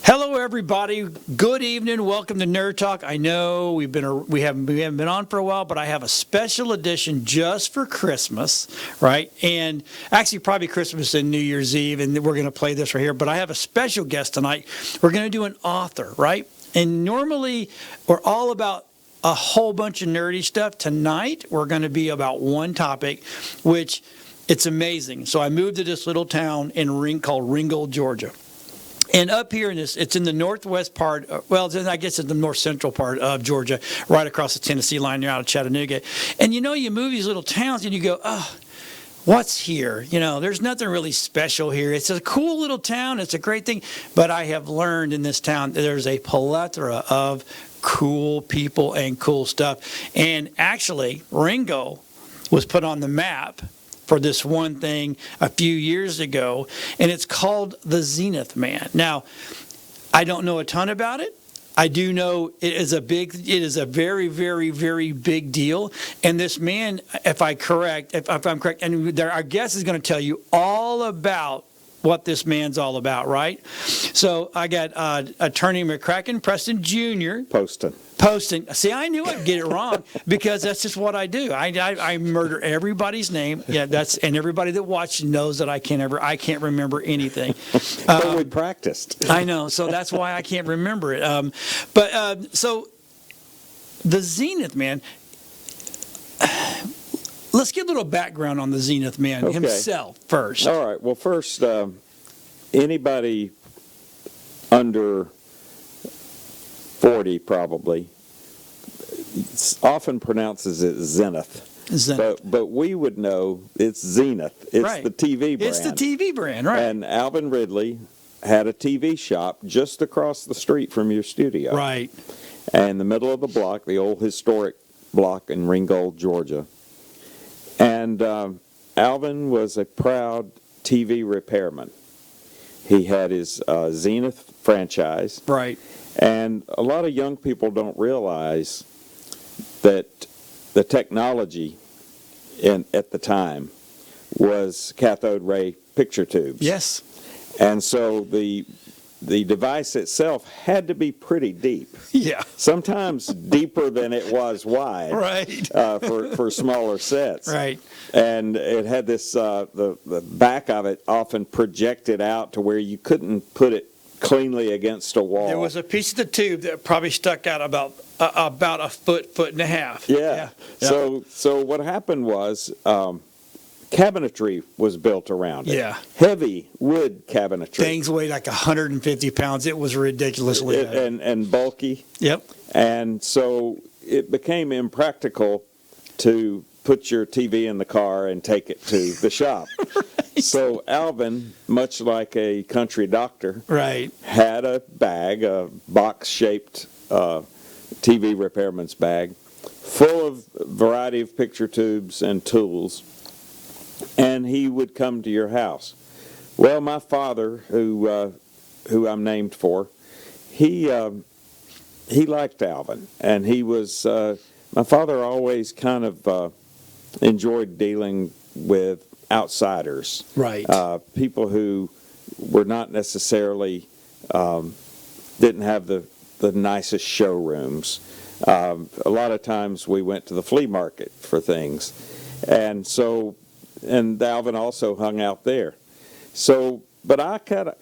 Hello, everybody. Good evening. Welcome to Nerd Talk. I know we haven't been on for a while, but I have a special edition just for Christmas, right? And actually, probably Christmas and New Year's Eve, and we're going to play this right here. But I have a special guest tonight. We're going to do an author, right? And normally, we're all about a whole bunch of nerdy stuff. Tonight, we're going to be about one topic, which it's amazing. So I moved to this little town called Ringgold, Georgia. And up here, it's in the northwest part, I guess it's the north central part of Georgia, right across the Tennessee line. You're out of Chattanooga. And you move these little towns and you go, oh, what's here? There's nothing really special here. It's a cool little town. It's a great thing. But I have learned in this town that there's a plethora of cool people and cool stuff. And actually, Ringgold was put on the map for this one thing a few years ago, and it's called the Zenith Man. Now, I don't know a ton about it. I do know it is a very, very, very big deal. And this man, if I'm correct, and our guest is going to tell you all about what this man's all about, right? So I got attorney McCracken Poston Jr. Poston. See, I knew I'd get it wrong because that's just what I do. I murder everybody's name. Yeah, and everybody that watches knows that I can't remember anything. But we practiced. I know, so that's why I can't remember it. So the Zenith Man. Let's get a little background on the Zenith Man himself first. All right. Well, first, anybody under 40 probably often pronounces it Zenith. But we would know it's Zenith. It's right. The TV brand. It's the TV brand, right. And Alvin Ridley had a TV shop just across the street from your studio. Right. And the middle of the block, the old historic block in Ringgold, Georgia. And Alvin was a proud TV repairman. He had his Zenith franchise. Right. And a lot of young people don't realize that the technology at the time was cathode ray picture tubes. Yes. And so the device itself had to be pretty deep. Yeah. Sometimes deeper than it was wide. Right. For smaller sets. Right. And it had this, the back of it often projected out to where you couldn't put it cleanly against a wall. There was a piece of the tube that probably stuck out about a foot and a half. Yeah. So what happened was cabinetry was built around it. Yeah. Heavy wood cabinetry. Things weighed like 150 pounds. It was ridiculously heavy. And bulky. Yep. And so it became impractical to put your TV in the car and take it to the shop. Right. So Alvin, much like a country doctor, right, had a bag, a box-shaped TV repairman's bag, full of a variety of picture tubes and tools, and he would come to your house. Well, my father, who I'm named for, he liked Alvin, and he was my father always kind of enjoyed dealing with outsiders, right? People who were not necessarily didn't have the nicest showrooms. A lot of times we went to the flea market for things, and Alvin also hung out there. So, but I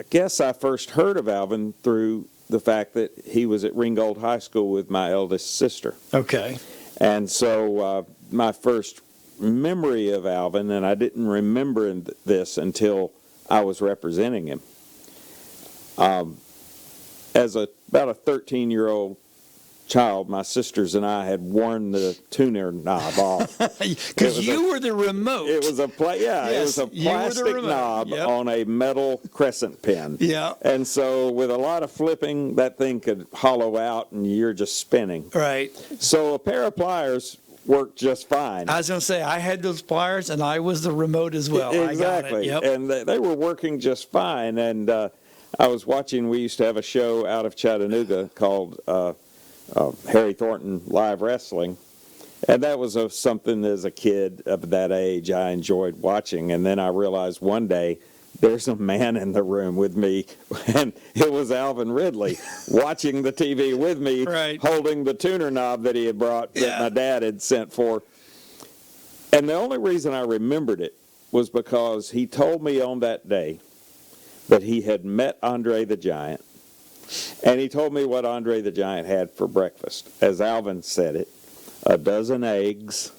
guess I first heard of Alvin through the fact that he was at Ringgold High School with my eldest sister. Okay. And so my first memory of Alvin, and I didn't remember this until I was representing him. As about a 13-year-old child, my sisters and I had worn the tuner knob off. Because you were the remote. It was a it was a plastic knob on a metal crescent pin. Yeah. And so with a lot of flipping, that thing could hollow out and you're just spinning. Right. So a pair of pliers worked just fine. I was going to say, I had those pliers and I was the remote as well. Exactly. I got it. Yep. And they were working just fine. And I was watching, we used to have a show out of Chattanooga called Harry Thornton Live Wrestling, and that was something as a kid of that age I enjoyed watching. And then I realized one day there's a man in the room with me, and it was Alvin Ridley watching the TV with me, Right. holding the tuner knob that he had brought that Yeah. my dad had sent for. And the only reason I remembered it was because he told me on that day that he had met Andre the Giant, and he told me what Andre the Giant had for breakfast. As Alvin said it, a dozen eggs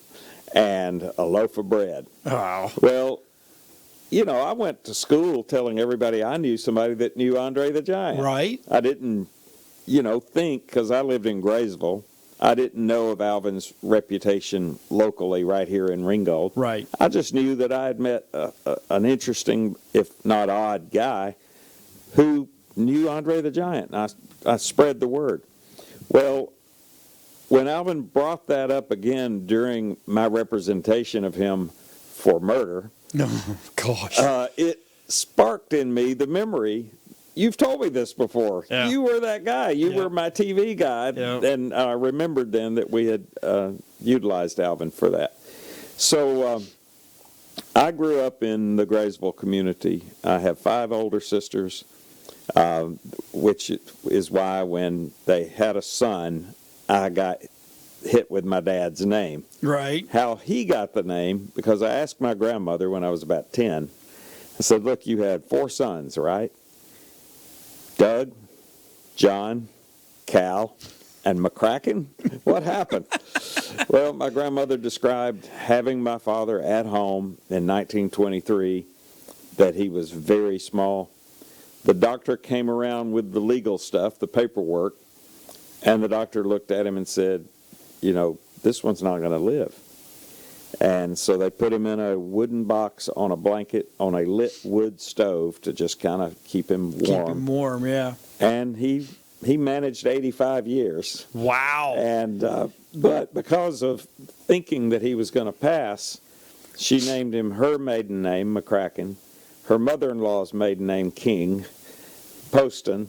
and a loaf of bread. Wow. Well, you know, I went to school telling everybody I knew somebody that knew Andre the Giant. Right. I didn't, you know, think, because I lived in Graysville, I didn't know of Alvin's reputation locally right here in Ringgold. Right. I just knew that I had met an interesting, if not odd, guy who knew Andre the Giant. And I spread the word. Well, when Alvin brought that up again during my representation of him for murder, No, gosh. it sparked in me the memory. You've told me this before. Yeah. You were that guy. You Yeah. were my TV guy. Yeah. And I remembered then that we had utilized Alvin for that. So I grew up in the Graysville community. I have 5 older sisters, which is why when they had a son, I got hit with my dad's name. Right. How he got the name, because I asked my grandmother when I was about 10, I said, look, you had 4 sons, right? Doug, John, Cal, and McCracken? What happened? Well, my grandmother described having my father at home in 1923, that he was very small. The doctor came around with the legal stuff, the paperwork, and the doctor looked at him and said, you know, this one's not going to live. And so they put him in a wooden box on a blanket on a lit wood stove to just kind of keep him warm. Keep him warm, yeah. And he managed 85 years. Wow. And but because of thinking that he was going to pass, she named him her maiden name, McCracken, her mother-in-law's maiden name, King, Poston,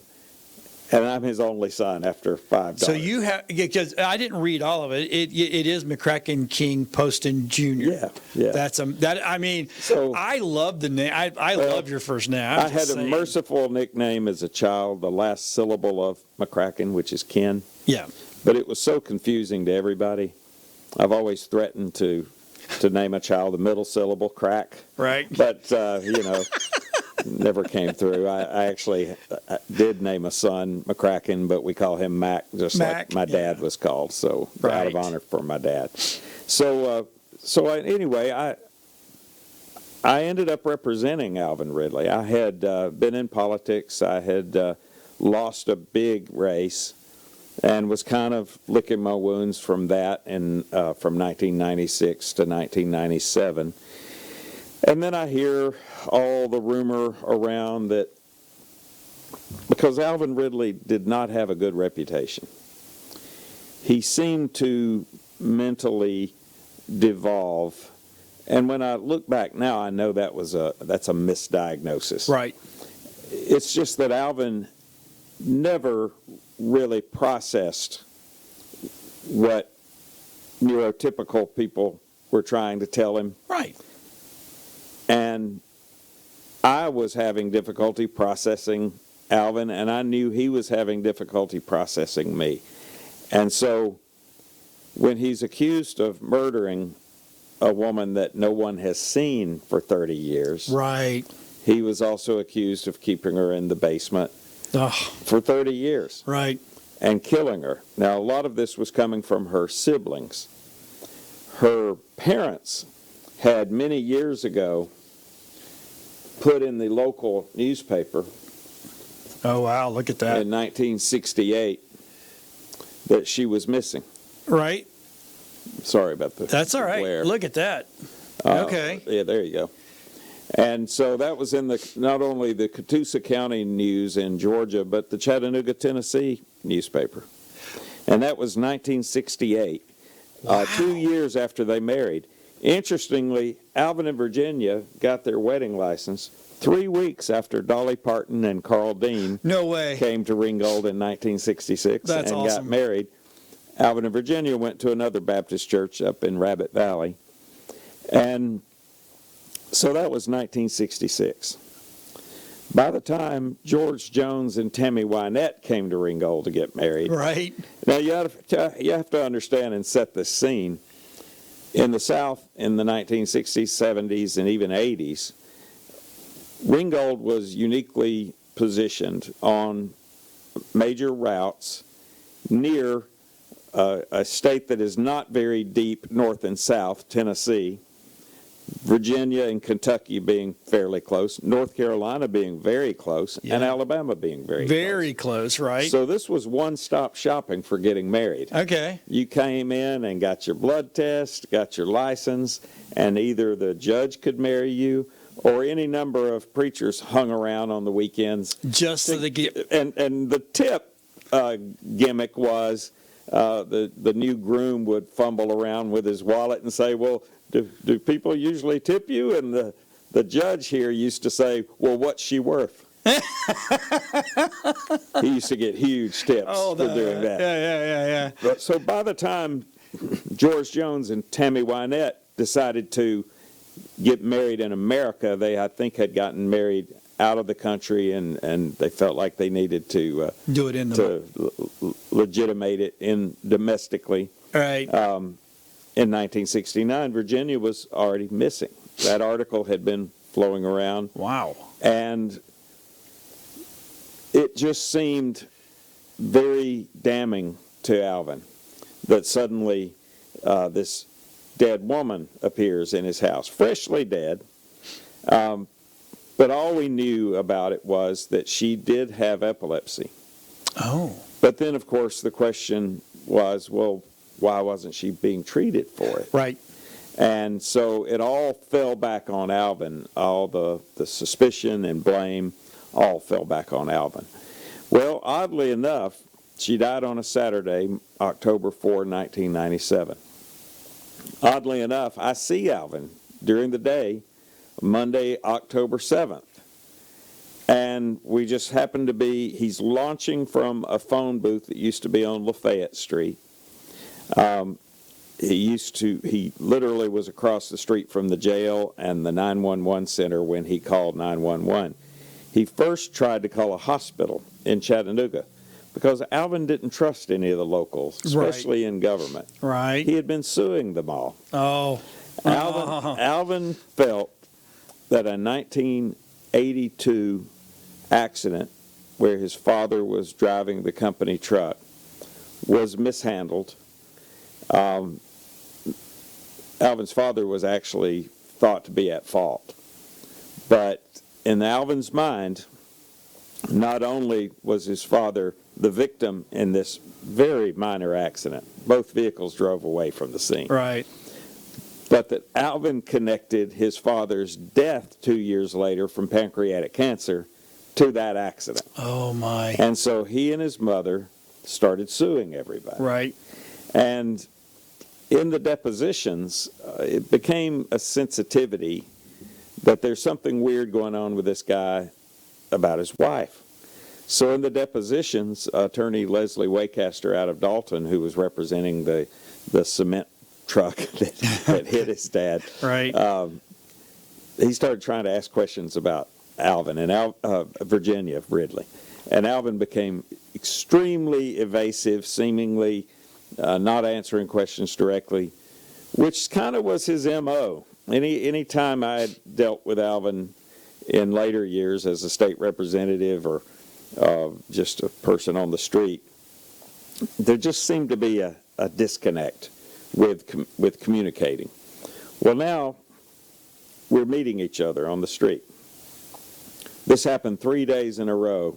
and I'm his only son after 5 daughters. So you have, because I didn't read all of it. It is McCracken King Poston Jr. Yeah. That's that. I mean, So- I love the name. I love your first name. I had a merciful nickname as a child, the last syllable of McCracken, which is Ken. Yeah. But it was so confusing to everybody. I've always threatened to name a child the middle syllable, crack. Right. But, you know, never came through. I actually did name a son McCracken, but we call him Mac, just Mac, like my dad was called. So out of Right. honor for my dad. So anyway, I ended up representing Alvin Ridley. I had been in politics. I had lost a big race and was kind of licking my wounds from that and from 1996 to 1997. And then I hear all the rumor around that because Alvin Ridley did not have a good reputation, he seemed to mentally devolve. And when I look back now, I know that's a misdiagnosis. Right. It's just that Alvin never really processed what neurotypical people were trying to tell him. Right. And I was having difficulty processing Alvin, and I knew he was having difficulty processing me. And so when he's accused of murdering a woman that no one has seen for 30 years, Right. he was also accused of keeping her in the basement Oh, for 30 years right. and killing her. Now, a lot of this was coming from her siblings. Her parents had many years ago put in the local newspaper Oh, wow. Look at that. in 1968 that she was missing. Right. Sorry about the That's all right. glare. Look at that. Okay. Yeah, there you go. And so that was in not only the Catoosa County News in Georgia, but the Chattanooga, Tennessee newspaper. And that was 1968, Wow. 2 years after they married. Interestingly, Alvin and Virginia got their wedding license 3 weeks after Dolly Parton and Carl Dean No way. came to Ringgold in 1966 That's and awesome. got married. Alvin and Virginia went to another Baptist church up in Rabbit Valley. And so that was 1966. By the time George Jones and Tammy Wynette came to Ringgold to get married, Right. now you have to understand and set the scene. In the South, in the 1960s, 70s, and even 80s, Ringgold was uniquely positioned on major routes near a state that is not very deep north and south, Tennessee, Virginia and Kentucky being fairly close, North Carolina being very close, and Alabama being very close, right? So this was one-stop shopping for getting married. Okay. You came in and got your blood test, got your license, and either the judge could marry you or any number of preachers hung around on the weekends. Just so they get... And the tip gimmick was the new groom would fumble around with his wallet and say, well, do people usually tip you? And the judge here used to say, well, what's she worth? He used to get huge tips for doing that. Yeah. But, so by the time George Jones and Tammy Wynette decided to get married in America, they, I think, had gotten married out of the country, and they felt like they needed to do it in legitimate it in domestically. Right. In 1969, Virginia was already missing. That article had been flowing around. Wow. And it just seemed very damning to Alvin that suddenly this dead woman appears in his house, freshly dead. But all we knew about it was that she did have epilepsy. Oh. But then, of course, the question was, well, why wasn't she being treated for it? Right. And so it all fell back on Alvin. All the suspicion and blame all fell back on Alvin. Well, oddly enough, she died on a Saturday, October 4, 1997. Oddly enough, I see Alvin during the day, Monday, October 7th. And we just happened to be, he's launching from a phone booth that used to be on Lafayette Street. He literally was across the street from the jail and the 911 center when he called 911. He first tried to call a hospital in Chattanooga because Alvin didn't trust any of the locals, especially in government. Right. He had been suing them all. Oh. Alvin felt that a 1982 accident where his father was driving the company truck was mishandled. Alvin's father was actually thought to be at fault. But in Alvin's mind, not only was his father the victim in this very minor accident, both vehicles drove away from the scene. Right. But that Alvin connected his father's death 2 years later from pancreatic cancer to that accident. Oh, my. And so he and his mother started suing everybody. Right. And in the depositions, it became a sensitivity that there's something weird going on with this guy about his wife. So in the depositions, attorney Leslie Waycaster out of Dalton, who was representing the cement truck that hit his dad, right, he started trying to ask questions about Alvin and Virginia Ridley. And Alvin became extremely evasive, seemingly not answering questions directly, which kind of was his M.O. Any time I had dealt with Alvin in later years as a state representative or just a person on the street, there just seemed to be a disconnect with communicating. Well, now we're meeting each other on the street. This happened 3 days in a row.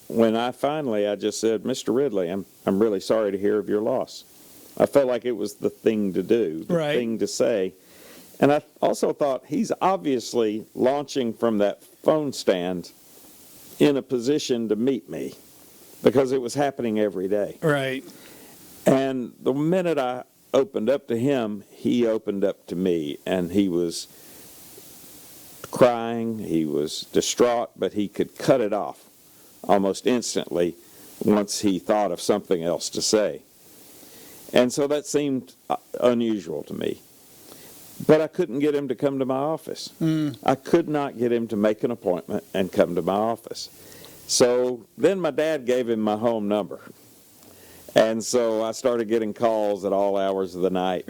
When I just said, Mr. Ridley, I'm really sorry to hear of your loss. I felt like it was the thing to do, the thing to say. And I also thought he's obviously launching from that phone stand in a position to meet me because it was happening every day. Right. And the minute I opened up to him, he opened up to me, and he was crying, he was distraught, but he could cut it off almost instantly once he thought of something else to say. And so that seemed unusual to me. But I couldn't get him to come to my office. I could not get him to make an appointment and come to my office. So then my dad gave him my home number. And so I started getting calls at all hours of the night.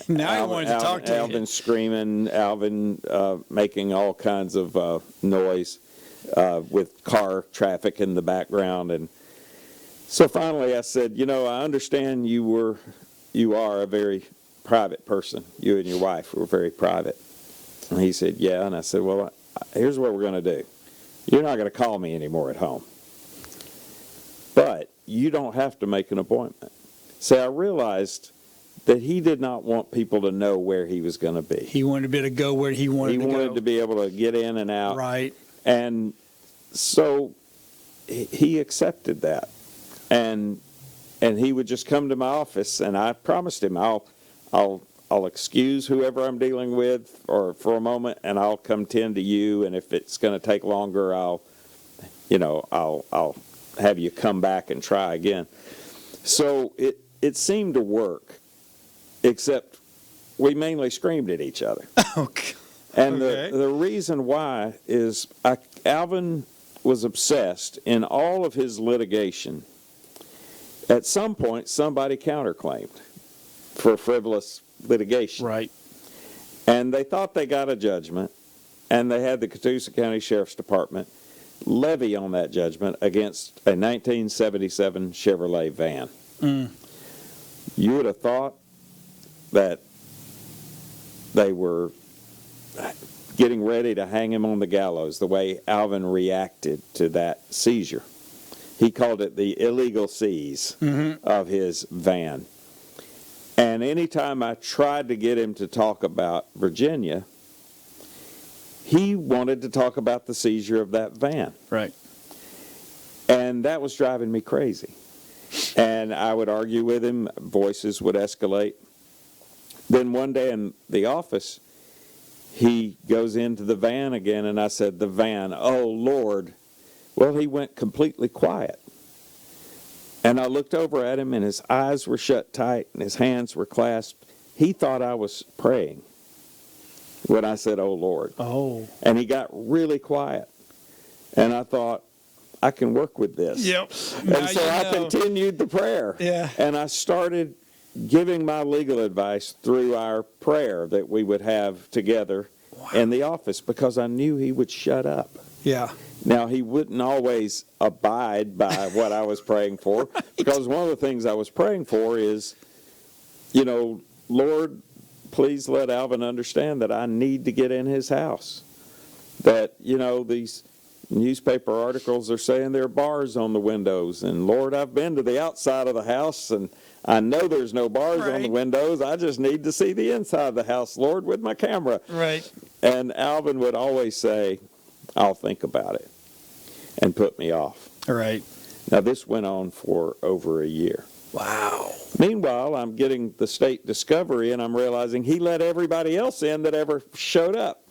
Now he wanted to talk to you. Alvin screaming, Alvin making all kinds of noise with car traffic in the background. And so finally I said, I understand you are a very private person. You and your wife were very private. And he said, yeah. And I said, well, here's what we're going to do. You're not going to call me anymore at home. But you don't have to make an appointment. See, I realized that he did not want people to know where he was going to be. He wanted to be able to go where he wanted to go. He wanted to be able to get in and out. Right. And so he accepted that. And he would just come to my office, and I promised him I'll excuse whoever I'm dealing with or for a moment, and I'll come tend to you, and if it's going to take longer, I'll have you come back and try again. So it seemed to work, except we mainly screamed at each other. Okay. And the reason why is Alvin was obsessed in all of his litigation. At some point, somebody counterclaimed for frivolous litigation. Right. And they thought they got a judgment, and they had the Catoosa County Sheriff's Department levy on that judgment against a 1977 Chevrolet van. You would have thought that they were getting ready to hang him on the gallows the way Alvin reacted to that seizure. He called it the illegal seize of his van. And anytime I tried to get him to talk about Virginia, he wanted to talk about the seizure of that van. Right. And that was driving me crazy. And I would argue with him, voices would escalate. Then one day in the office, he goes into the van again, and I said, the van, oh, Lord. Well, he went completely quiet. And I looked over at him, and his eyes were shut tight, and his hands were clasped. He thought I was praying when I said, oh, Lord. Oh. And he got really quiet. And I thought, I can work with this. Yep. And so I continued the prayer. Yeah. And I started giving my legal advice through our prayer that we would have together in the office, because I knew he would shut up. Yeah. Now, he wouldn't always abide by what I was praying for, because one of the things I was praying for is, Lord, please let Alvin understand that I need to get in his house. That, these newspaper articles are saying there are bars on the windows. And, Lord, I've been to the outside of the house, and I know there's no bars on the windows. I just need to see the inside of the house, Lord, with my camera. Right. And Alvin would always say, I'll think about it, and put me off. Right. Now, this went on for over a year. Wow. Meanwhile, I'm getting the state discovery, and I'm realizing he let everybody else in that ever showed up.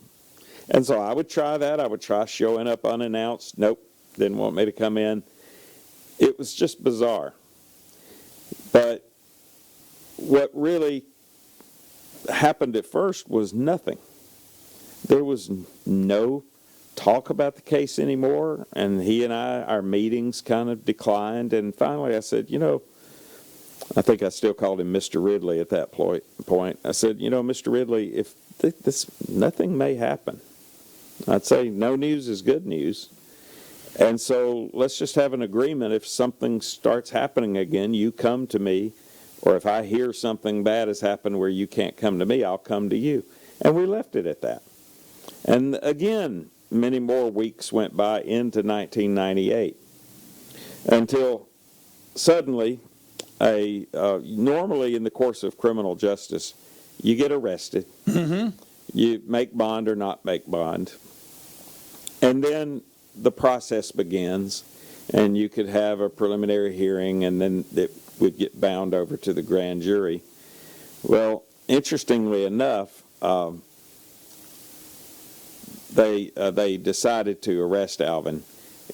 And so I would try that. I would try showing up unannounced. Nope, didn't want me to come in. It was just bizarre. But what really happened at first was nothing. There was no talk about the case anymore, and he and our meetings kind of declined. And finally I said, I think I still called him Mr. Ridley at that point. I said, Mr. Ridley, if nothing may happen. I'd say no news is good news. And so let's just have an agreement. If something starts happening again, you come to me. Or if I hear something bad has happened where you can't come to me, I'll come to you. And we left it at that. And again, many more weeks went by into 1998 until suddenly, normally in the course of criminal justice, you get arrested. Mm-hmm. You make bond or not make bond. And then the process begins, and you could have a preliminary hearing, and then it would get bound over to the grand jury. Well, interestingly enough, they decided to arrest Alvin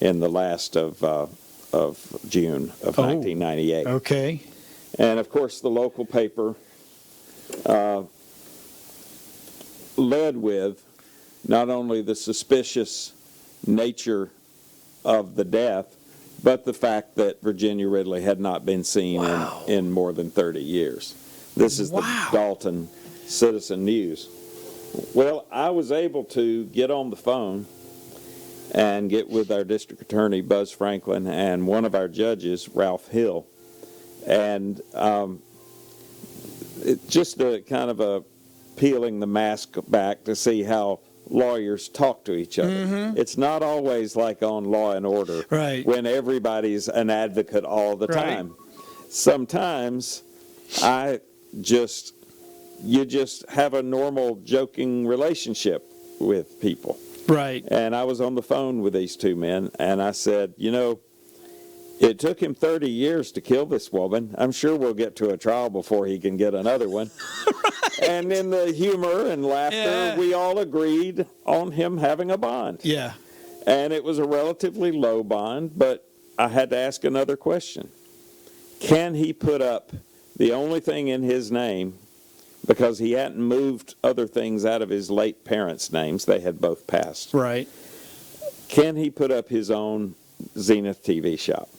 in the last of June of 1998. Okay. And of course, the local paper led with not only the suspicious nature of the death, but the fact that Virginia Ridley had not been seen in more than 30 years. This is the Dalton Citizen News. Well, I was able to get on the phone and get with our district attorney, Buzz Franklin, and one of our judges, Ralph Hill, and just a kind of a peeling the mask back to see how lawyers talk to each other. Mm-hmm. It's not always like on Law and Order, right, when everybody's an advocate all the time. Sometimes you just have a normal joking relationship with people. Right. And I was on the phone with these two men, and I said, it took him 30 years to kill this woman. I'm sure we'll get to a trial before he can get another one. Right. And in the humor and laughter, we all agreed on him having a bond. Yeah. And it was a relatively low bond, but I had to ask another question. Can he put up the only thing in his name, because he hadn't moved other things out of his late parents' names, they had both passed. Right. Can he put up his own Zenith TV shop?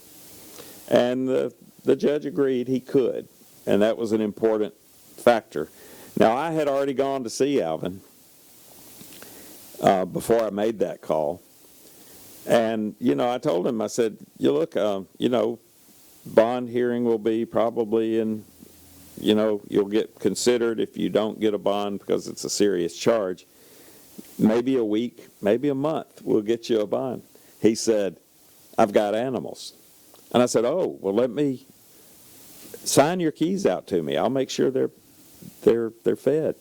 And the judge agreed he could, and that was an important factor. Now, I had already gone to see Alvin before I made that call, and, I told him, I said, bond hearing will be probably in, you'll get considered if you don't get a bond because it's a serious charge. Maybe a week, maybe a month, we'll get you a bond. He said, I've got animals. And I said, oh, well, let me sign your keys out to me. I'll make sure they're fed.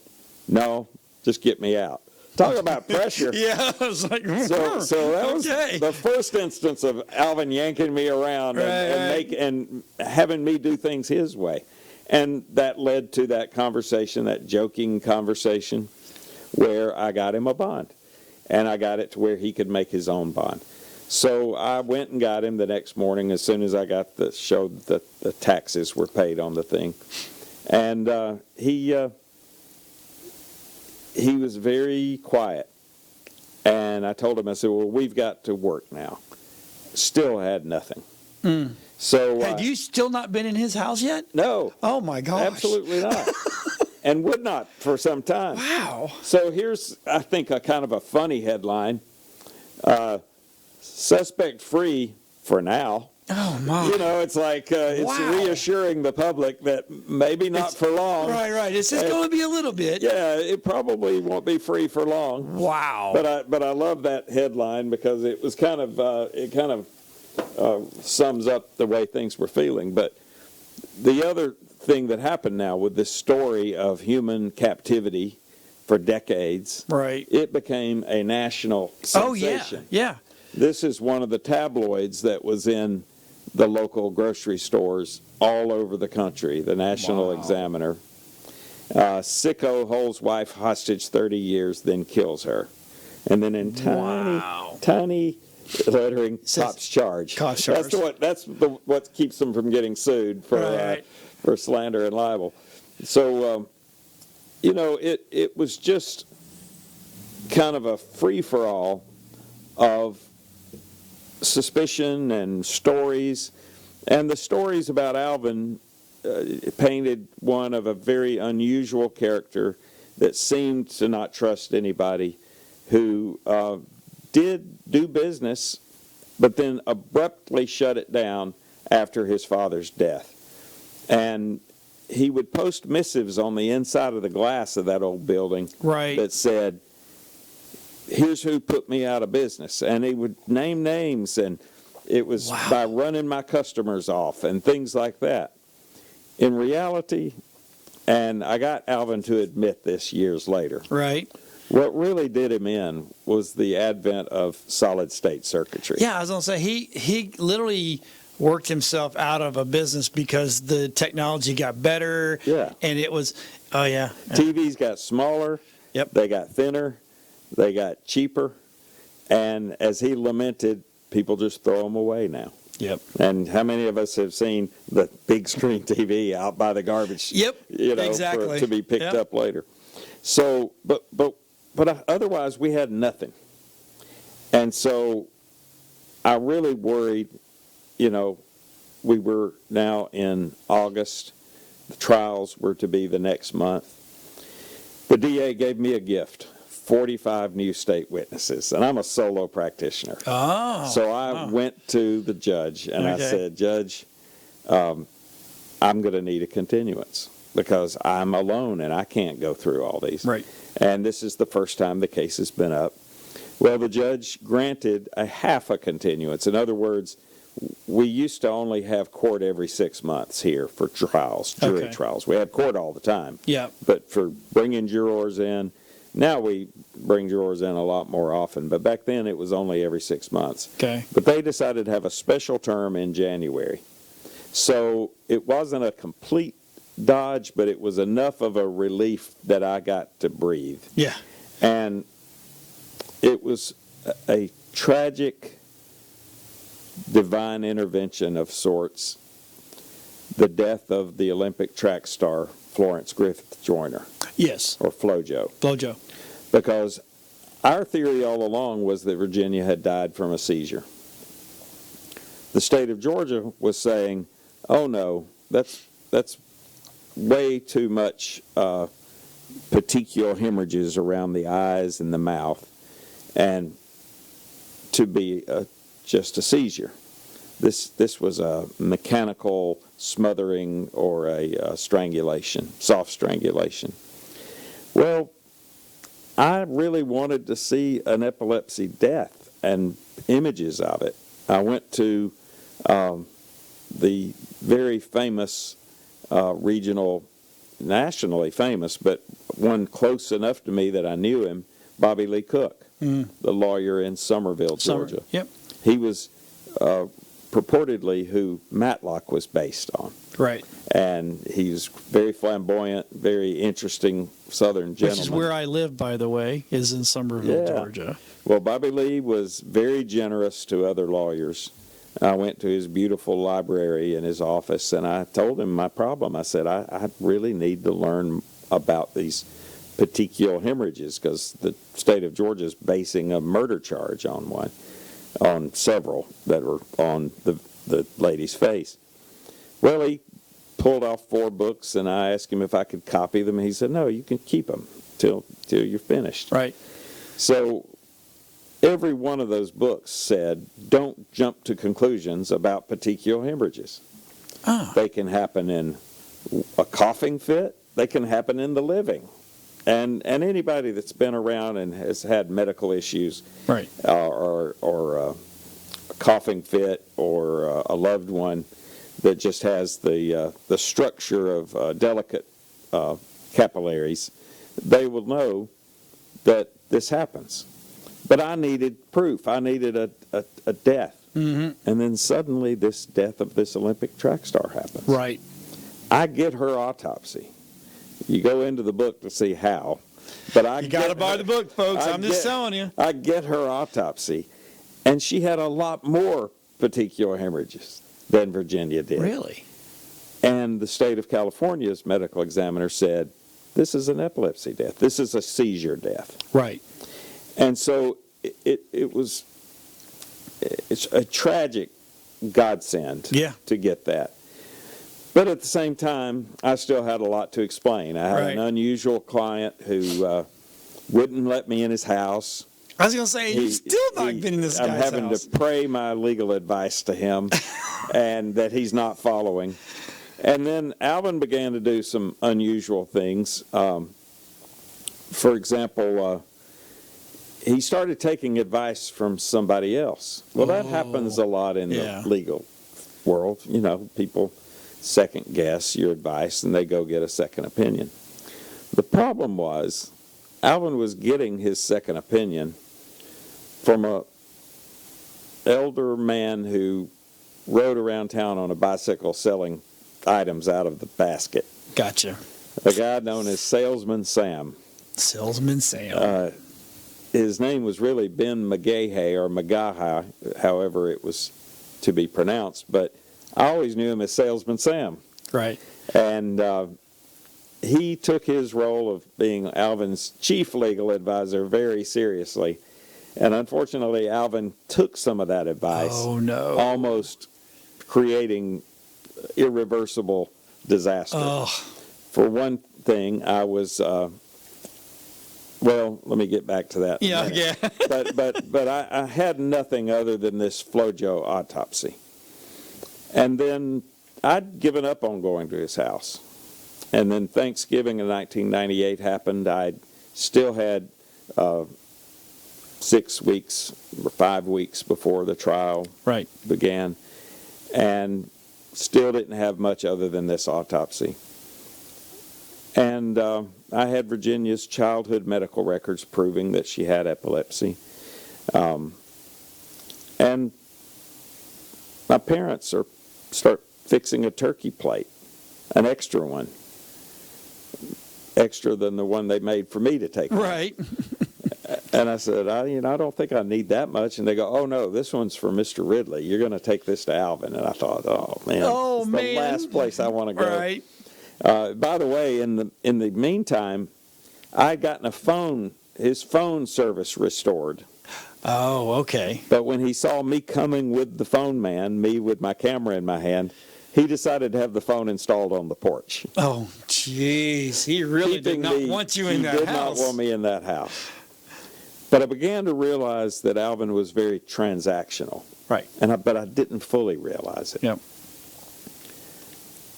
No, just get me out. Talk about pressure. Yeah, I was like, so that was the first instance of Alvin yanking me around and having me do things his way. And that led to that conversation, that joking conversation, where I got him a bond. And I got it to where he could make his own bond. So I went and got him the next morning as soon as I got showed that the taxes were paid on the thing. And he was very quiet. And I told him, I said, well, we've got to work now. Still had nothing. Mm. So had you still not been in his house yet? No. Oh, my gosh. Absolutely not. And would not for some time. Wow. So here's, I think, a kind of a funny headline. Suspect free for now. Oh, my. It's like it's reassuring the public that maybe not for long. Right. It's just going to be a little bit. Yeah, it probably won't be free for long. Wow. But I love that headline because it was kind of sums up the way things were feeling. But the other thing that happened now with this story of human captivity for decades, right? It became a national sensation. Oh, yeah. This is one of the tabloids that was in the local grocery stores all over the country, the National Examiner. Sicko holds wife hostage 30 years, then kills her. And then in tiny lettering, cops charge. That's what keeps them from getting sued for slander and libel. So, it was just kind of a free-for-all of suspicion and stories. And the stories about Alvin painted one of a very unusual character that seemed to not trust anybody, who did do business, but then abruptly shut it down after his father's death. And he would post missives on the inside of the glass of that old building that said, here's who put me out of business. And he would name names, and it was by running my customers off and things like that. In reality, and I got Alvin to admit this years later, what really did him in was the advent of solid-state circuitry. Yeah, I was going to say, he literally worked himself out of a business because the technology got better. Yeah. And it was, TVs got smaller. Yep. They got thinner. They got cheaper. And as he lamented, people just throw them away now. Yep. And how many of us have seen the big screen TV out by the garbage? Yep. Exactly. To be picked up later. So, but otherwise we had nothing. And so I really worried, we were now in August. The trials were to be the next month. The DA gave me a gift, 45 new state witnesses, and I'm a solo practitioner. Oh. So I went to the judge, and I said, Judge, I'm going to need a continuance because I'm alone, and I can't go through all these. Right. And this is the first time the case has been up. Well, the judge granted a half a continuance. In other words, we used to only have court every 6 months here for trials, jury trials. We had court all the time. Yeah. But for bringing jurors in, now we bring jurors in a lot more often. But back then it was only every 6 months. Okay. But they decided to have a special term in January. So it wasn't a complete dodge, but it was enough of a relief that I got to breathe. Yeah. And it was a tragic divine intervention of sorts, the death of the Olympic track star Florence Griffith Joyner. Yes. Or FloJo. FloJo. Because our theory all along was that Virginia had died from a seizure. The state of Georgia was saying, oh no, that's way too much petechial hemorrhages around the eyes and the mouth, and to be just a seizure. This was a mechanical smothering or a strangulation, soft strangulation. Well, I really wanted to see an epilepsy death and images of it. I went to the very famous regional, nationally famous, but one close enough to me that I knew him, Bobby Lee Cook, the lawyer in Summerville, Georgia. Yep. He was purportedly who Matlock was based on. Right. And he's very flamboyant, very interesting Southern gentleman. Which is where I live, by the way, is in Summerville, Georgia. Well, Bobby Lee was very generous to other lawyers. I went to his beautiful library in his office, and I told him my problem. I said, I really need to learn about these petechial hemorrhages because the state of Georgia is basing a murder charge on several that were on the lady's face. Well, he pulled off 4 books, and I asked him if I could copy them. He said, no, you can keep them till you're finished. Right. So every one of those books said, don't jump to conclusions about petechial hemorrhages. Oh. They can happen in a coughing fit. They can happen in the living. And anybody that's been around and has had medical issues, right, or a coughing fit, or a loved one that just has the structure of delicate capillaries, they will know that this happens. But I needed proof. I needed a death. Mm-hmm. And then suddenly this death of this Olympic track star happens. Right. I get her autopsy. You go into the book to see how. But you got to buy the book, folks. I'm just telling you. I get her autopsy, and she had a lot more petechial hemorrhages than Virginia did. Really? And the state of California's medical examiner said, this is an epilepsy death. This is a seizure death. Right. And so it's a tragic godsend to get that. But at the same time, I still had a lot to explain. I had an unusual client who wouldn't let me in his house. I was going to say, you've still not been in this guy's house. I'm having to pray my legal advice to him and that he's not following. And then Alvin began to do some unusual things. For example, he started taking advice from somebody else. Well, that happens a lot in the legal world. You know, people second guess your advice and they go get a second opinion. The problem was Alvin was getting his second opinion from a elder man who rode around town on a bicycle selling items out of the basket. Gotcha. A guy known as Salesman Sam. Salesman Sam. His name was really Ben McGaha or Magaha, however it was to be pronounced, but I always knew him as Salesman Sam. Right. And he took his role of being Alvin's chief legal advisor very seriously. And unfortunately, Alvin took some of that advice, Oh, no. almost creating irreversible disaster. Oh, For one thing, I was, well, let me get back to that. in a yeah, minute. yeah. But I had nothing other than this Flojo autopsy. And then I'd given up on going to his house. And then Thanksgiving in 1998 happened. I still had 6 weeks or 5 weeks before the trial Right. began, and still didn't have much other than this autopsy. And I had Virginia's childhood medical records proving that she had epilepsy. And my parents start fixing a turkey plate, an extra one, extra than the one they made for me to take home. Right. And I said, I don't think I need that much. And they go, oh, no, this one's for Mr. Ridley. You're going to take this to Alvin. And I thought, oh, man, Oh, it's man. the last place I want to go. Right. By the way, in the meantime, I had gotten his phone service restored. Oh, okay. But when he saw me coming with the phone man, me with my camera in my hand, he decided to have the phone installed on the porch. Oh, jeez. He really did not want you in that house. He did not want me in that house. But I began to realize that Alvin was very transactional. Right. But I didn't fully realize it. Yep.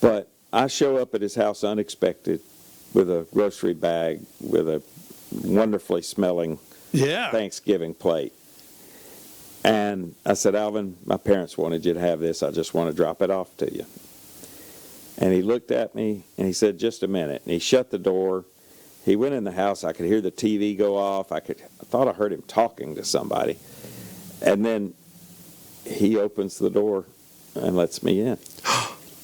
But I show up at his house unexpected with a grocery bag with a wonderfully smelling Yeah. Thanksgiving plate. And I said, Alvin, my parents wanted you to have this. I just want to drop it off to you. And he looked at me and he said, just a minute. And he shut the door. He went in the house. I could hear the TV go off. I thought I heard him talking to somebody. And then he opens the door and lets me in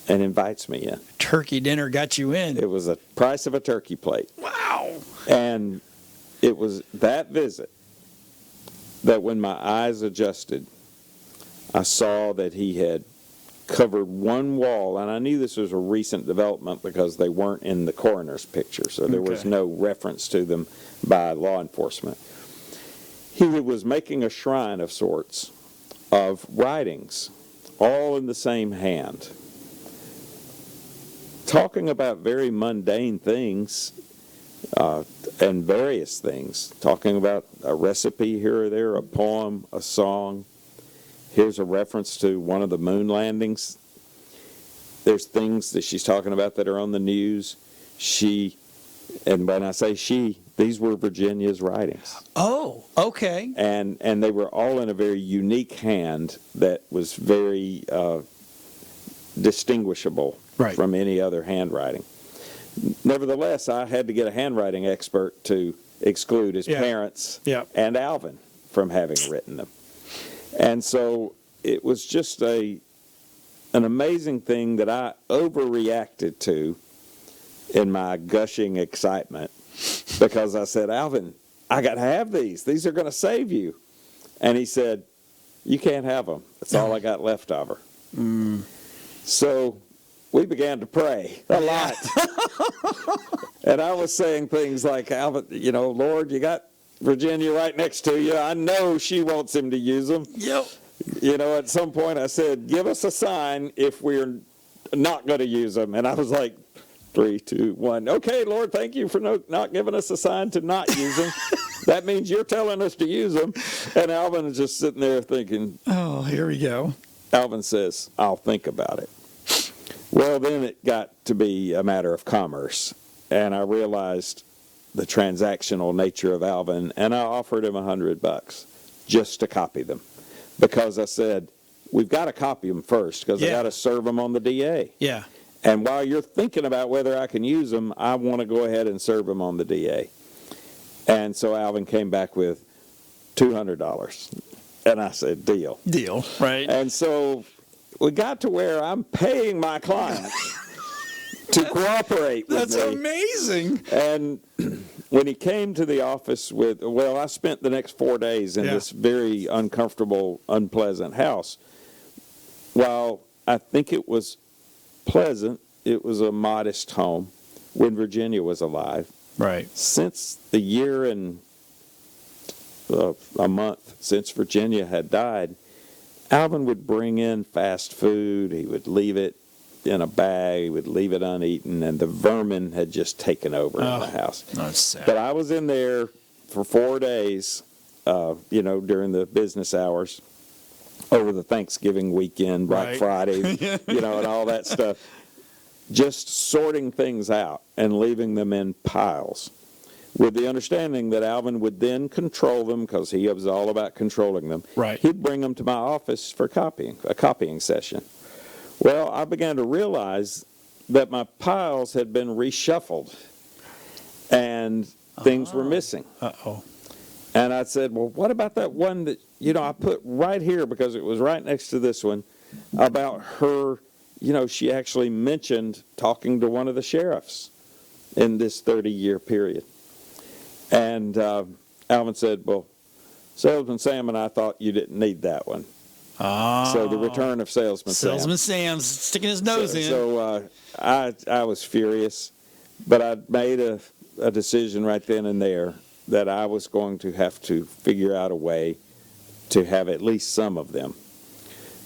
and invites me in. Turkey dinner got you in. It was the price of a turkey plate. Wow. And it was that visit that when my eyes adjusted, I saw that he had covered one wall, and I knew this was a recent development because they weren't in the coroner's picture, so there was Okay. no reference to them by law enforcement. He was making a shrine of sorts of writings, all in the same hand, talking about very mundane things and various things, talking about a recipe here or there, a poem, a song. Here's a reference to one of the moon landings. There's things that she's talking about that are on the news. And when I say she, these were Virginia's writings. Oh, okay. And they were all in a very unique hand that was very distinguishable Right. from any other handwriting. Nevertheless, I had to get a handwriting expert to exclude his Yeah. parents Yeah. and Alvin from having written them. And so it was just an amazing thing that I overreacted to in my gushing excitement, because I said, Alvin, I got to have these. These are going to save you. And he said, you can't have them. That's all I got left of her. So we began to pray a lot. And I was saying things like, Alvin, Lord, you got Virginia right next to you. I know she wants him to use them. Yep. At some point I said, give us a sign if we're not going to use them. And I was like, 3, 2, 1. Okay, Lord, thank you for not giving us a sign to not use them. That means you're telling us to use them. And Alvin is just sitting there thinking. Oh, here we go. Alvin says, I'll think about it. Well, then it got to be a matter of commerce. And I realized the transactional nature of Alvin, and I offered him $100 just to copy them. Because I said, we've got to copy them first, because I got to serve them on the DA. Yeah. And while you're thinking about whether I can use them, I want to go ahead and serve them on the DA. And so Alvin came back with $200. And I said, deal. Deal. Right. And so we got to where I'm paying my client to cooperate with That's me. amazing. And when he came to the office I spent the next 4 days in this very uncomfortable, unpleasant house. While I think it was pleasant, it was a modest home. when Virginia was alive. Right. Since the year and a month since Virginia had died, Alvin would bring in fast food. He would leave it in a bag. He would leave it uneaten, and the vermin had just taken over in the house. That's sad. But I was in there for 4 days, during the business hours, over the Thanksgiving weekend, Black Right. Friday, and all that stuff, just sorting things out and leaving them in piles, with the understanding that Alvin would then control them, because he was all about controlling them. Right. He'd bring them to my office for a copying session. Well, I began to realize that my piles had been reshuffled and things were missing. Uh-oh. And I said, well, what about that one that, I put right here, because it was right next to this one, about her, she actually mentioned talking to one of the sheriffs in this 30-year period. And Alvin said, well, Salesman Sam and I thought you didn't need that one. So the return of Salesman Sam. Salesman Sam's sticking his nose in. So I was furious, but I made a decision right then and there that I was going to have to figure out a way to have at least some of them.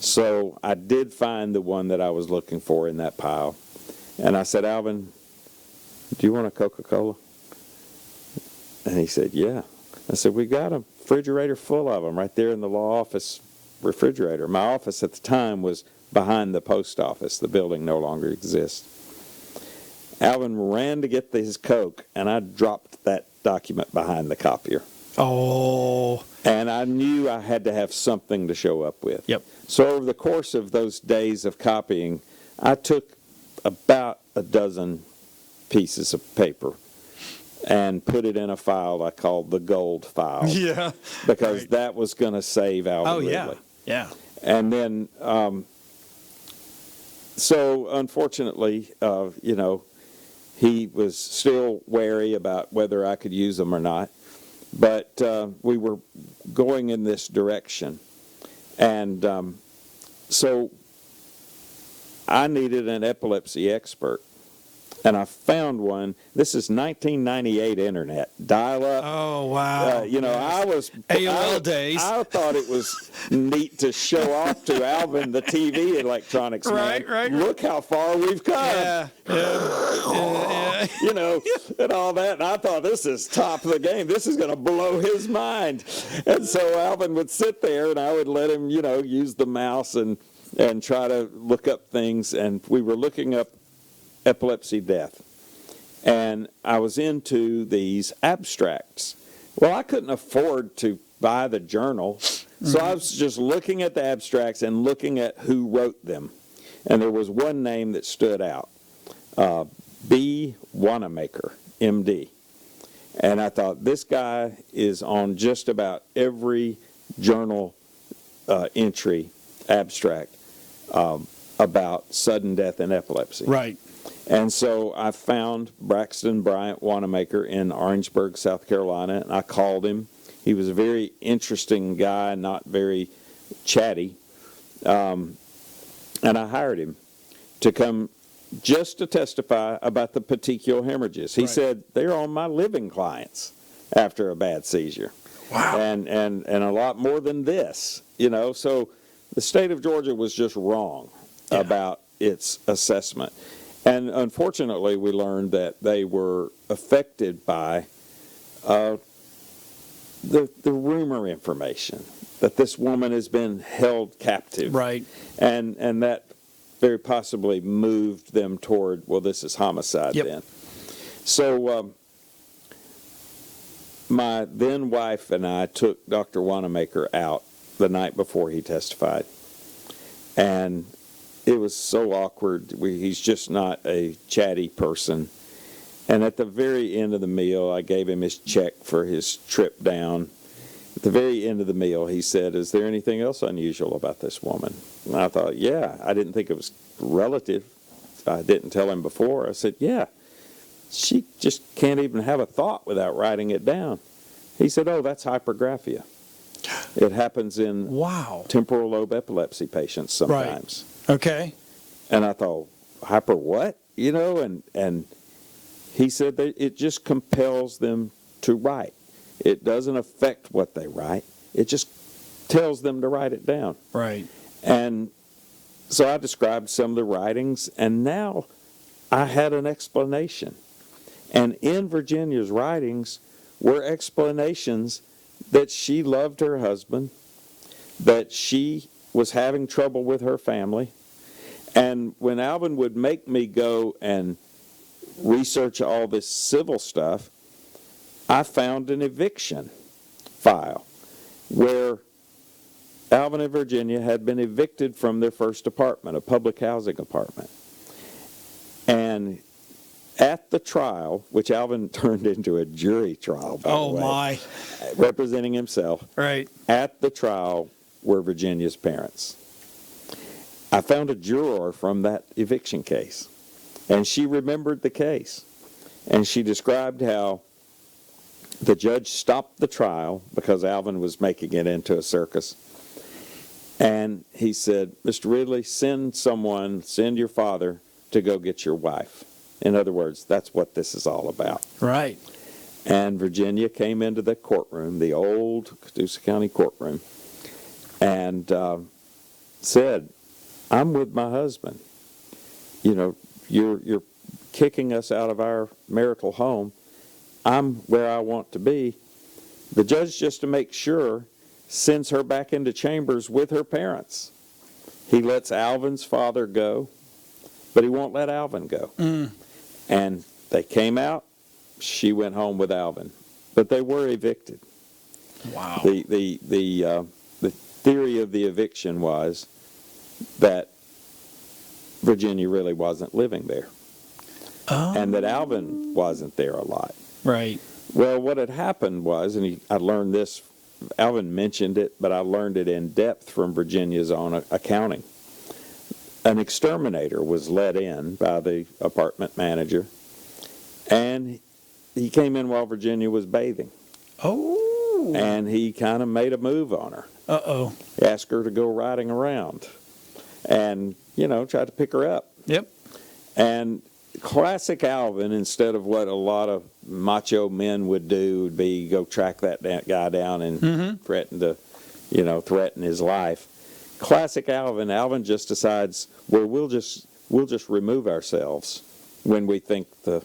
So I did find the one that I was looking for in that pile. And I said, Alvin, do you want a Coca-Cola? And he said, yeah. I said, we got a refrigerator full of them right there in the law office refrigerator. My office at the time was behind the post office. The building no longer exists. Alvin ran to get his Coke, and I dropped that document behind the copier. Oh. And I knew I had to have something to show up with. Yep. So over the course of those days of copying, I took about a dozen pieces of paper and put it in a file I called the gold file. Yeah. Because Right. that was going to save Alvin Oh, yeah. Ridley. Yeah. And then, so unfortunately, he was still wary about whether I could use them or not. But we were going in this direction. And so I needed an epilepsy expert. And I found one. This is 1998 internet, dial-up. Oh, wow. I was AOL days. I thought it was neat to show off to Alvin, the TV electronics man. Right. Look how far we've come. Yeah. And all that. And I thought, this is top of the game. This is going to blow his mind. And so Alvin would sit there, and I would let him, use the mouse and try to look up things. And we were looking up epilepsy death. And I was into these abstracts. Well, I couldn't afford to buy the journal, so I was just looking at the abstracts and looking at who wrote them. And there was one name that stood out, B. Wanamaker, M.D. And I thought, this guy is on just about every journal entry, abstract, about sudden death and epilepsy. Right. And so I found Braxton Bryant Wanamaker in Orangeburg, South Carolina, and I called him. He was a very interesting guy, not very chatty. And I hired him to come just to testify about the petechial hemorrhages. He said, they're on my living clients after a bad seizure. Wow. And a lot more than this, So the state of Georgia was just wrong about its assessment. And unfortunately, we learned that they were affected by the rumor information that this woman has been held captive. Right. And that very possibly moved them toward, well, this is homicide then. So my then wife and I took Dr. Wanamaker out the night before he testified. And it was so awkward. He's just not a chatty person. And at the very end of the meal, I gave him his check for his trip down. At the very end of the meal, he said, is there anything else unusual about this woman? And I thought, yeah. I didn't think it was relative. I didn't tell him before. I said, yeah. She just can't even have a thought without writing it down. He said, oh, that's hypergraphia. It happens in temporal lobe epilepsy patients sometimes. Right. Okay. And I thought, hyper what? And he said that it just compels them to write. It doesn't affect what they write. It just tells them to write it down. Right. And so I described some of the writings, and now I had an explanation. And in Virginia's writings were explanations that she loved her husband, that she was having trouble with her family. And when Alvin would make me go and research all this civil stuff, I found an eviction file where Alvin and Virginia had been evicted from their first apartment, a public housing apartment. And at the trial, which Alvin turned into a jury trial, by the way, My. representing himself, Right. at the trial were Virginia's parents. I found a juror from that eviction case, and she remembered the case. And she described how the judge stopped the trial because Alvin was making it into a circus. And he said, Mr. Ridley, send your father to go get your wife. In other words, that's what this is all about. Right. And Virginia came into the courtroom, the old Catoosa County courtroom, and said, I'm with my husband. You know, you're kicking us out of our marital home. I'm where I want to be. The judge, just to make sure, sends her back into chambers with her parents. He lets Alvin's father go, but he won't let Alvin go. And they came out. She went home with Alvin, but they were evicted. Wow. The theory of the eviction was that Virginia really wasn't living there, and that Alvin wasn't there a lot. Right. Well, what had happened was, and I learned this, Alvin mentioned it, but I learned it in depth from Virginia's own accounting. An exterminator was let in by the apartment manager, and he came in while Virginia was bathing. Oh. And he kind of made a move on her. Uh-oh. Asked her to go riding around and, tried to pick her up. Yep. And classic Alvin, instead of what a lot of macho men would do, would be go track that guy down and threaten his life. Classic Alvin just decides, well, we'll just remove ourselves when we think the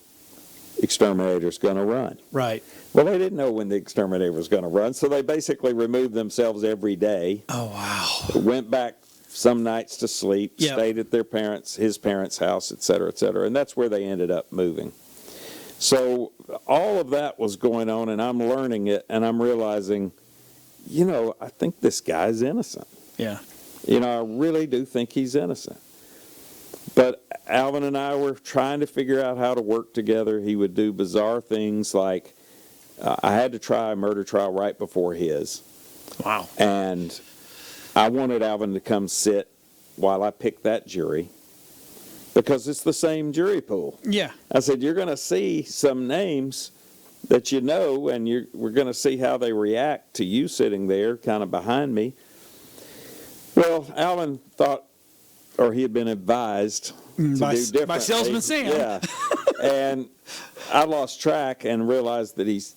exterminator's going to run. Right. Well, they didn't know when the exterminator was going to run, so they basically removed themselves every day. Oh, wow. Went back some nights to sleep, Yep. stayed at his parents' house, et cetera, and that's where they ended up moving. So all of that was going on, and I'm learning it, and I'm realizing, I think this guy's innocent. Yeah. I really do think he's innocent. But Alvin and I were trying to figure out how to work together. He would do bizarre things like, I had to try a murder trial right before his. Wow. And I wanted Alvin to come sit while I picked that jury because it's the same jury pool. Yeah. I said, you're going to see some names that you know, and we're going to see how they react to you sitting there kind of behind me. Well, Alvin thought, or he had been advised to do differently. By Salesman Sam. Yeah. And I lost track and realized that he's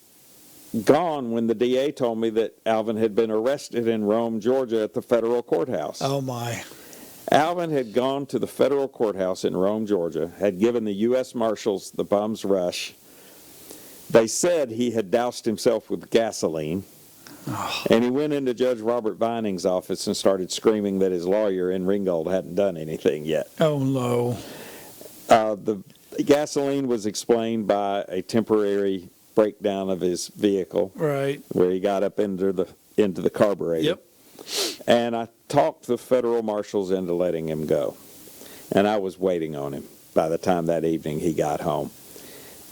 gone when the DA told me that Alvin had been arrested in Rome, Georgia at the federal courthouse. Oh, my. Alvin had gone to the federal courthouse in Rome, Georgia, had given the U.S. Marshals the bum's rush. They said he had doused himself with gasoline. Oh. And he went into Judge Robert Vining's office and started screaming that his lawyer in Ringgold hadn't done anything yet. Oh, no. The gasoline was explained by a temporary breakdown of his vehicle. Right. Where he got up into the carburetor. Yep. And I talked the federal marshals into letting him go. And I was waiting on him by the time that evening he got home.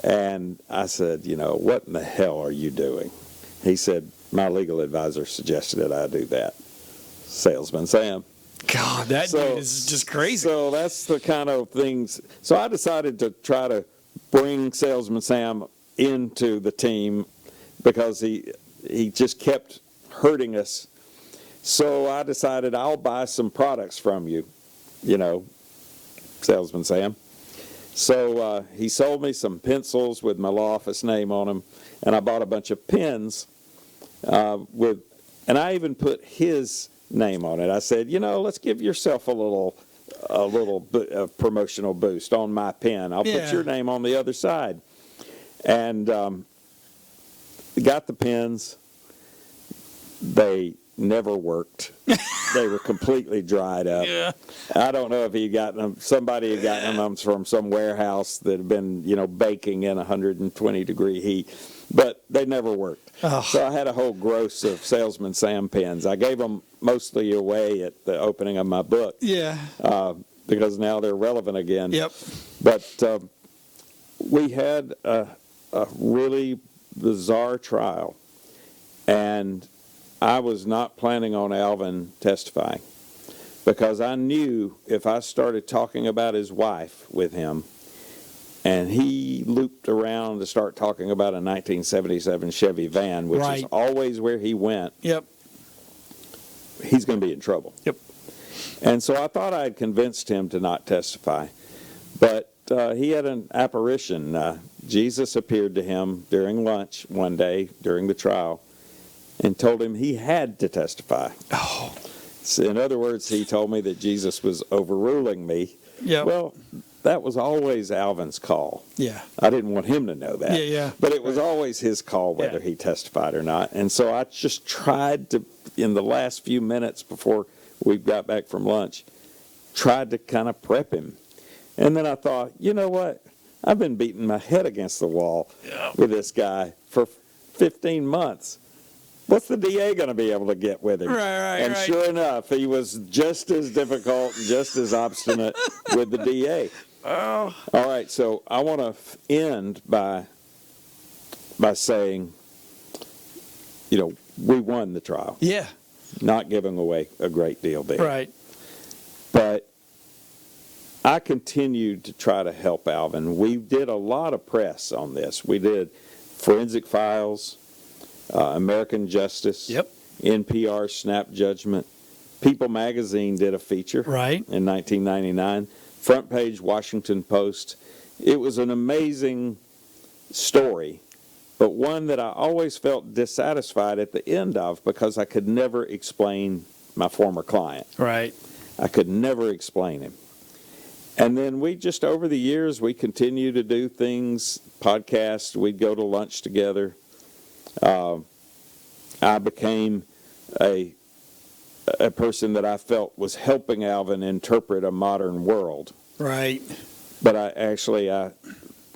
And I said, what in the hell are you doing? He said, my legal advisor suggested that I do that. Salesman Sam. God, that dude is just crazy. So that's the kind of things. So I decided to try to bring Salesman Sam into the team because he just kept hurting us. So I decided I'll buy some products from you, Salesman Sam. So he sold me some pencils with my law office name on them, and I bought a bunch of pens and I even put his name on it. I said, let's give yourself a little promotional boost on my pen. I'll put your name on the other side. And got the pens. They never worked. They were completely dried up. Yeah. I don't know if he got them. Somebody had gotten them from some warehouse that had been, baking in 120-degree heat, but they never worked. Oh. So I had a whole gross of Salesman Sam pens. I gave them mostly away at the opening of my book. Yeah. Because now they're relevant again. Yep. But we had a really bizarre trial, and I was not planning on Alvin testifying because I knew if I started talking about his wife with him and he looped around to start talking about a 1977 Chevy van, which is always where he went, Yep. he's going to be in trouble. Yep. And so I thought I had convinced him to not testify. But he had an apparition. Jesus appeared to him during lunch one day during the trial and told him he had to testify. Oh. So in other words, he told me that Jesus was overruling me. Yeah. Well, that was always Alvin's call. Yeah. I didn't want him to know that. Yeah. But it was always his call whether he testified or not. And so I just tried to, in the last few minutes before we got back from lunch, tried to kind of prep him. And then I thought, you know what? I've been beating my head against the wall with this guy for 15 months. What's the DA going to be able to get with him? And sure enough, he was just as difficult, just as obstinate with the DA. Oh. All right, so I want to end by saying, we won the trial. Yeah. Not giving away a great deal there. Right. But I continued to try to help Alvin. We did a lot of press on this. We did Forensic Files, American Justice, NPR Snap Judgment. People Magazine did a feature in 1999. Front page Washington Post. It was an amazing story, but one that I always felt dissatisfied at the end of because I could never explain my former client. Right. I could never explain him. And then we just, over the years, we continue to do things, podcasts, we'd go to lunch together. I became a person that I felt was helping Alvin interpret a modern world. Right. But I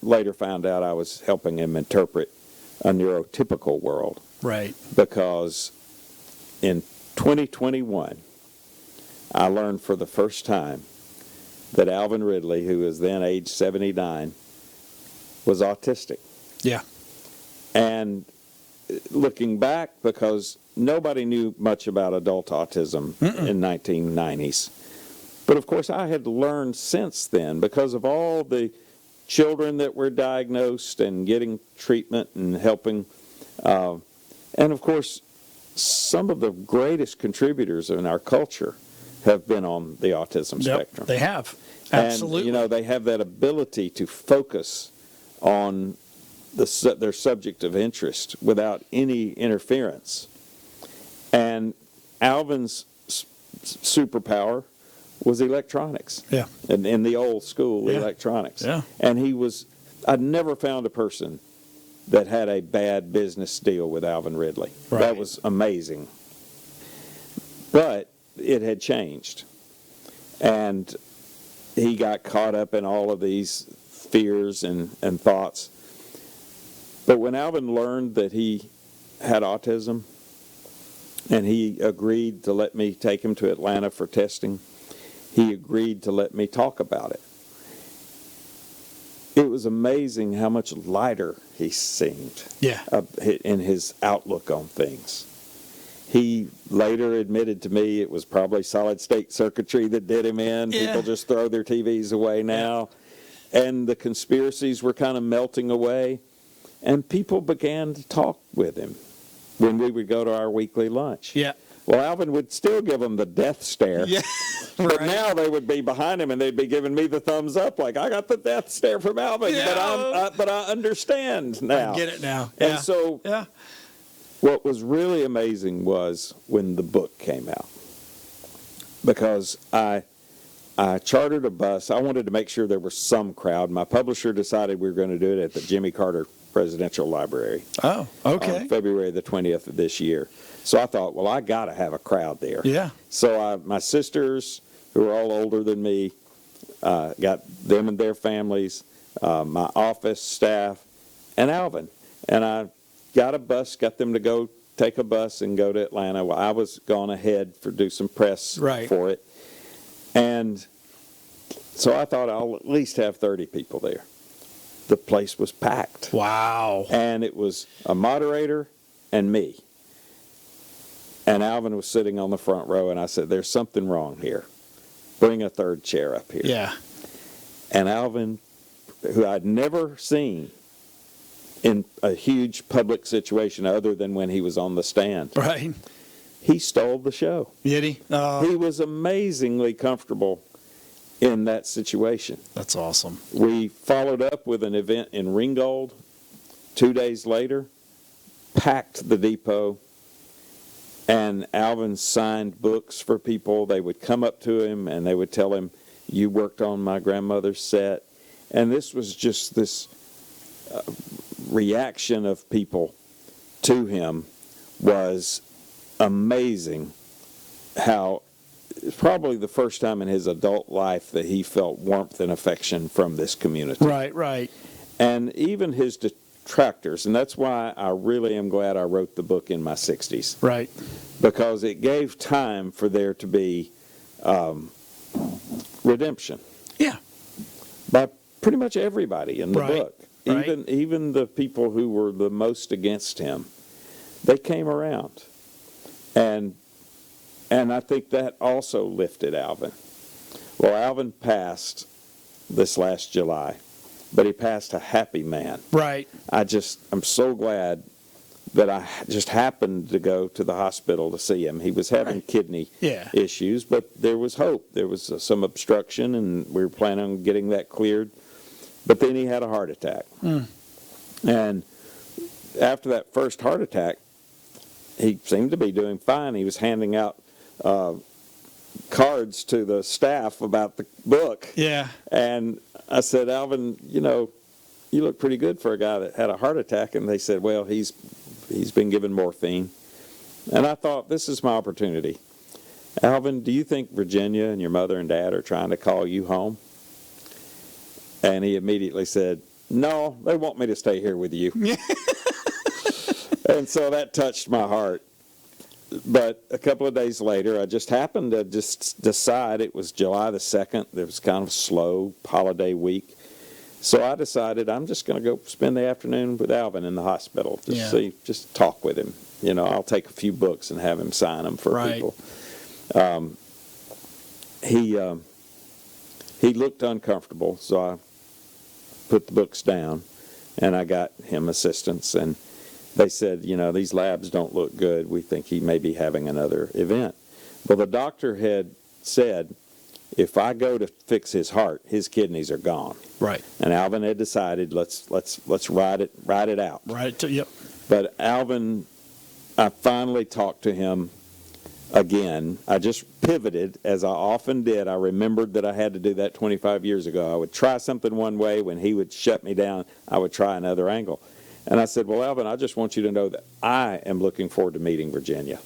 later found out I was helping him interpret a neurotypical world. Right. Because in 2021, I learned for the first time that Alvin Ridley, who was then age 79, was autistic. Yeah. And looking back, because nobody knew much about adult autism in 1990s. But of course, I had learned since then because of all the children that were diagnosed and getting treatment and helping. And of course, some of the greatest contributors in our culture have been on the autism spectrum. They have. Absolutely. And, they have that ability to focus on their subject of interest without any interference. And Alvin's superpower was electronics. Yeah. In the old school electronics. Yeah. And I'd never found a person that had a bad business deal with Alvin Ridley. Right. That was amazing. But it had changed. And he got caught up in all of these fears and thoughts. But when Alvin learned that he had autism and he agreed to let me take him to Atlanta for testing, he agreed to let me talk about it. It was amazing how much lighter he seemed in his outlook on things. He later admitted to me it was probably solid-state circuitry that did him in. Yeah. People just throw their TVs away now. Yeah. And the conspiracies were kind of melting away. And people began to talk with him when we would go to our weekly lunch. Yeah. Well, Alvin would still give them the death stare. Yeah, But right. now they would be behind him and they'd be giving me the thumbs up, like, I got the death stare from Alvin, Yeah. but I understand now. I get it now. And Yeah. so Yeah. what was really amazing was when the book came out, because I chartered a bus. I wanted to make sure there was some crowd. My publisher decided we were going to do it at the Jimmy Carter Presidential Library. Oh, okay. On February the 20th of this year. So I thought, well, I got to have a crowd there. Yeah. So my sisters, who are all older than me, got them and their families, my office staff, and Alvin. And I got a bus, got them to go take a bus and go to Atlanta. Well, I was gone ahead for do some press Right. for it. And so I thought I'll at least have 30 people there. The place was packed. Wow. And it was a moderator and me. And Alvin was sitting on the front row, and I said, there's something wrong here. Bring a third chair up here. Yeah. And Alvin, who I'd never seen in a huge public situation other than when he was on the stand, Right. he stole the show. Yeti. He was amazingly comfortable in that situation. That's awesome. We followed up with an event in Ringgold 2 days later, packed the depot, and Alvin signed books for people. They would come up to him and they would tell him, you worked on my grandmother's set. And this was just this reaction of people to him was amazing. How it's probably the first time in his adult life that he felt warmth and affection from this community. Right, right. And even his detractors, and that's why I really am glad I wrote the book in my 60s, Right. because it gave time for there to be redemption Yeah. by pretty much everybody in the Right, book. right. Even the people who were the most against him, they came around. And I think that also lifted Alvin. Well, Alvin passed this last July, but he passed a happy man. Right. I'm so glad that I just happened to go to the hospital to see him. He was having kidney Yeah. issues, but there was hope. There was some obstruction, and we were planning on getting that cleared. But then he had a heart attack. And after that first heart attack, he seemed to be doing fine. He was handing out cards to the staff about the book. Yeah. And I said, Alvin, you look pretty good for a guy that had a heart attack. And they said, well, he's been given morphine. And I thought, this is my opportunity. Alvin, do you think Virginia and your mother and dad are trying to call you home? And he immediately said, no, they want me to stay here with you. And so that touched my heart. But a couple of days later, I just happened to just decide it was July the 2nd. It was kind of a slow holiday week. So I decided I'm just going to go spend the afternoon with Alvin in the hospital. Just talk with him. I'll take a few books and have him sign them for people. He looked uncomfortable, so I put the books down, and I got him assistance. And they said, these labs don't look good. We think he may be having another event. Well, the doctor had said, if I go to fix his heart, his kidneys are gone. Right. And Alvin had decided, let's ride it out. Right. Yep. But Alvin, I finally talked to him again. I just pivoted, as I often did. I remembered that I had to do that 25 years ago. I would try something one way. When he would shut me down, I would try another angle. And I said, well, Alvin, I just want you to know that I am looking forward to meeting Virginia,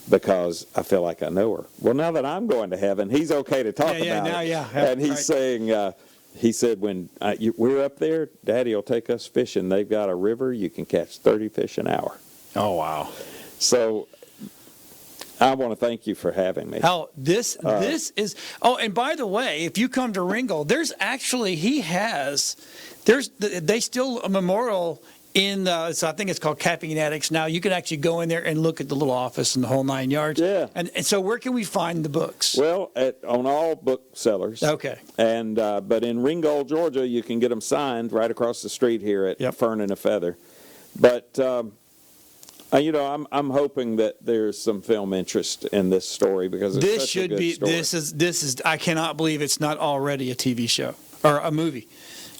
because I feel like I know her. Well, now that I'm going to heaven, he's okay to talk about it. And he's saying, he said, when we're up there, Daddy will take us fishing. They've got a river. You can catch 30 fish an hour. Oh, wow. So I want to thank you for having me. This is, and by the way, if you come to Ringgold, there's actually, they still a memorial in, so I think it's called Capping Addicts now. You can actually go in there and look at the little office and the whole 9 yards. Yeah. And so where can we find the books? Well, on all booksellers. Okay. And but in Ringgold, Georgia, you can get them signed right across the street here at Fern and a Feather. But I'm hoping that there's some film interest in this story because it's This such a should good be. story. This is. I cannot believe it's not already a TV show or a movie.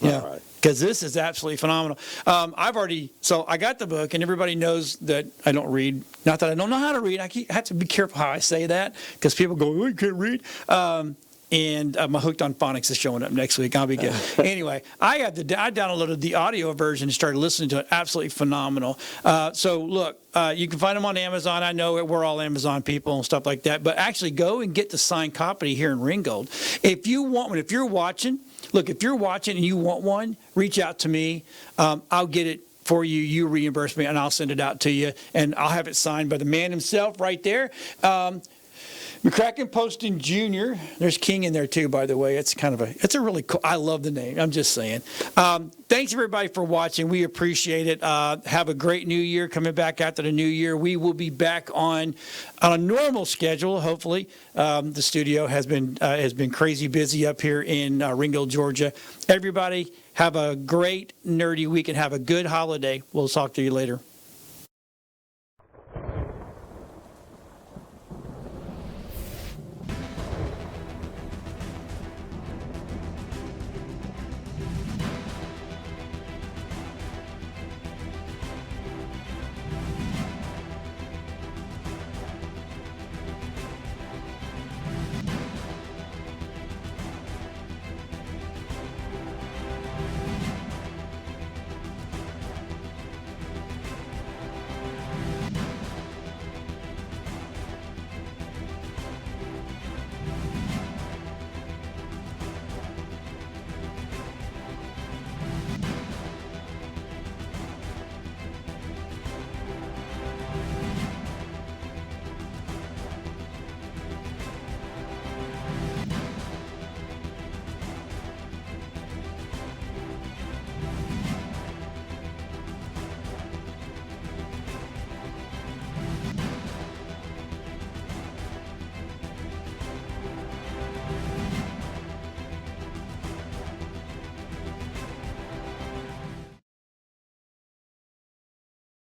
Yeah. All right. Because this is absolutely phenomenal. So I got the book, and everybody knows that I don't read. Not that I don't know how to read. I have to be careful how I say that because people go, "Oh, you can't read." And my Hooked on Phonics is showing up next week. I'll be good. Anyway, I downloaded the audio version and started listening to it. Absolutely phenomenal. So look, you can find them on Amazon. I know we're all Amazon people and stuff like that, but actually go and get the signed copy here in Ringgold. If you want one, if you're watching and you want one, reach out to me. I'll get it for you. You reimburse me, and I'll send it out to you, and I'll have it signed by the man himself right there. McCracken Poston Jr. There's King in there too, by the way. It's a really cool. I love the name. I'm just saying. Thanks everybody for watching. We appreciate it. Have a great new year coming back after the new year. We will be back on a normal schedule. Hopefully, the studio has been crazy busy up here in Ringgold, Georgia. Everybody have a great nerdy week and have a good holiday. We'll talk to you later.